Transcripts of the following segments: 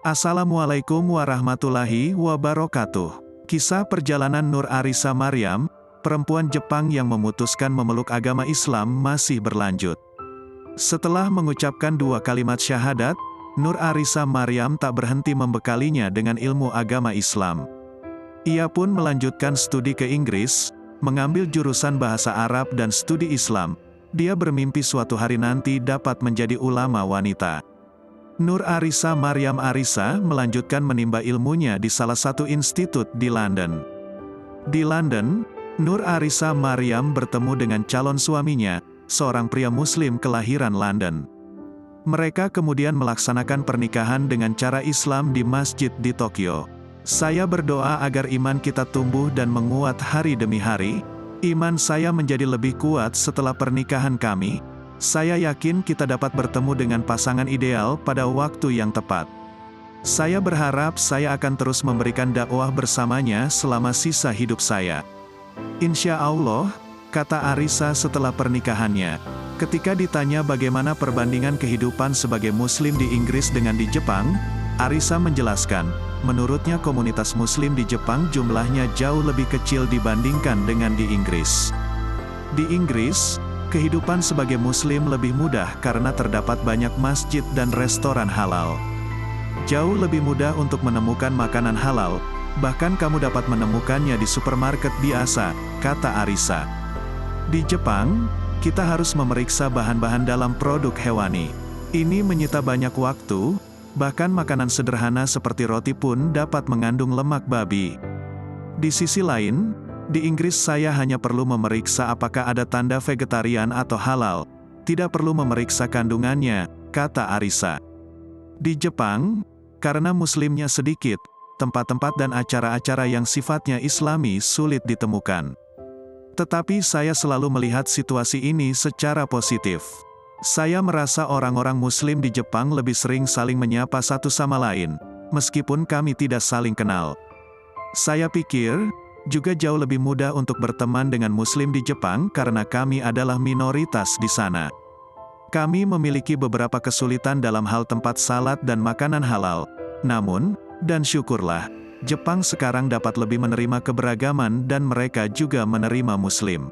Assalamualaikum warahmatullahi wabarakatuh. Kisah perjalanan Nur Arisa Maryam, perempuan Jepang yang memutuskan memeluk agama Islam masih berlanjut. Setelah mengucapkan 2 kalimat syahadat, Nur Arisa Maryam tak berhenti membekalinya dengan ilmu agama Islam. Ia pun melanjutkan studi ke Inggris, mengambil jurusan bahasa Arab dan studi Islam. Dia bermimpi suatu hari nanti dapat menjadi ulama wanita. Nur Arisa Maryam Arisa melanjutkan menimba ilmunya di salah satu institut di London. Di London, Nur Arisa Maryam bertemu dengan calon suaminya, seorang pria Muslim kelahiran London. Mereka kemudian melaksanakan pernikahan dengan cara Islam di masjid di Tokyo. Saya berdoa agar iman kita tumbuh dan menguat hari demi hari. Iman saya menjadi lebih kuat setelah pernikahan kami. Saya yakin kita dapat bertemu dengan pasangan ideal pada waktu yang tepat. Saya berharap saya akan terus memberikan dakwah bersamanya selama sisa hidup saya. Insya Allah, kata Arisa setelah pernikahannya. Ketika ditanya bagaimana perbandingan kehidupan sebagai Muslim di Inggris dengan di Jepang, Arisa menjelaskan, menurutnya komunitas Muslim di Jepang jumlahnya jauh lebih kecil dibandingkan dengan di Inggris. Di Inggris, kehidupan sebagai Muslim lebih mudah karena terdapat banyak masjid dan restoran halal. Jauh lebih mudah untuk menemukan makanan halal, bahkan kamu dapat menemukannya di supermarket biasa, kata Arisa. Di Jepang, kita harus memeriksa bahan-bahan dalam produk hewani. Ini menyita banyak waktu, bahkan makanan sederhana seperti roti pun dapat mengandung lemak babi. Di sisi lain, di Inggris saya hanya perlu memeriksa apakah ada tanda vegetarian atau halal, tidak perlu memeriksa kandungannya, kata Arisa. Di Jepang, karena Muslimnya sedikit, tempat-tempat dan acara-acara yang sifatnya Islami sulit ditemukan. Tetapi saya selalu melihat situasi ini secara positif. Saya merasa orang-orang Muslim di Jepang lebih sering saling menyapa satu sama lain, meskipun kami tidak saling kenal. Saya pikir, juga jauh lebih mudah untuk berteman dengan Muslim di Jepang karena kami adalah minoritas di sana. Kami memiliki beberapa kesulitan dalam hal tempat salat dan makanan halal. Namun, dan syukurlah, Jepang sekarang dapat lebih menerima keberagaman dan mereka juga menerima Muslim.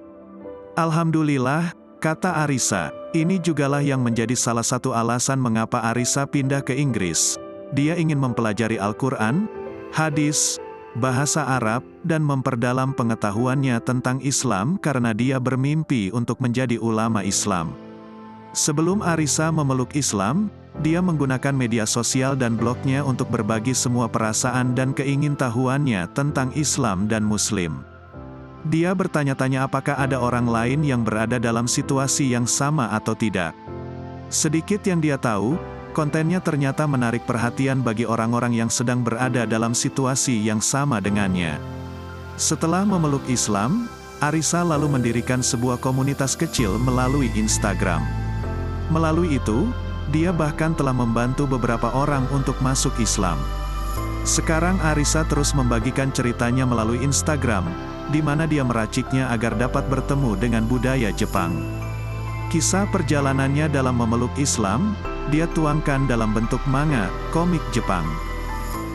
Alhamdulillah, kata Arisa, ini jugalah yang menjadi salah satu alasan mengapa Arisa pindah ke Inggris. Dia ingin mempelajari Al-Quran, hadis, bahasa Arab, dan memperdalam pengetahuannya tentang Islam karena dia bermimpi untuk menjadi ulama Islam. Sebelum Arisa memeluk Islam, dia menggunakan media sosial dan blognya untuk berbagi semua perasaan dan keingintahuannya tentang Islam dan Muslim. Dia bertanya-tanya apakah ada orang lain yang berada dalam situasi yang sama atau tidak. Sedikit yang dia tahu, kontennya ternyata menarik perhatian bagi orang-orang yang sedang berada dalam situasi yang sama dengannya. Setelah memeluk Islam, Arisa lalu mendirikan sebuah komunitas kecil melalui Instagram. Melalui itu, dia bahkan telah membantu beberapa orang untuk masuk Islam. Sekarang Arisa terus membagikan ceritanya melalui Instagram, di mana dia meraciknya agar dapat bertemu dengan budaya Jepang. Kisah perjalanannya dalam memeluk Islam, dia tuangkan dalam bentuk manga, komik Jepang.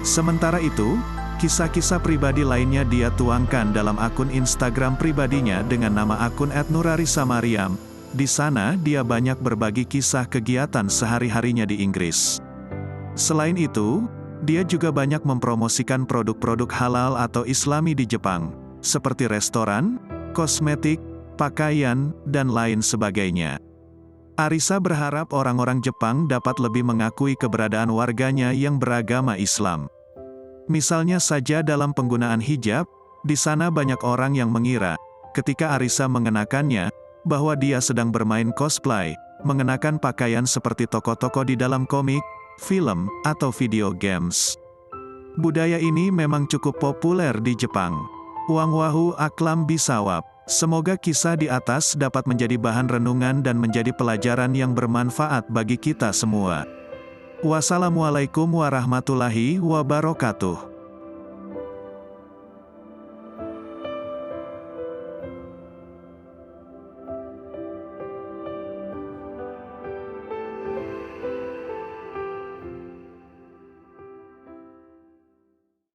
Sementara itu, kisah-kisah pribadi lainnya dia tuangkan dalam akun Instagram pribadinya dengan nama akun @nurarisaMaryam. Di sana dia banyak berbagi kisah kegiatan sehari-harinya di Inggris. Selain itu, dia juga banyak mempromosikan produk-produk halal atau Islami di Jepang, seperti restoran, kosmetik, pakaian, dan lain sebagainya. Arisa berharap orang-orang Jepang dapat lebih mengakui keberadaan warganya yang beragama Islam. Misalnya saja dalam penggunaan hijab, di sana banyak orang yang mengira, ketika Arisa mengenakannya, bahwa dia sedang bermain cosplay, mengenakan pakaian seperti tokoh-tokoh di dalam komik, film, atau video games. Budaya ini memang cukup populer di Jepang. Wangwahu aklam bisawab. Semoga kisah di atas dapat menjadi bahan renungan dan menjadi pelajaran yang bermanfaat bagi kita semua. Wassalamualaikum warahmatullahi wabarakatuh.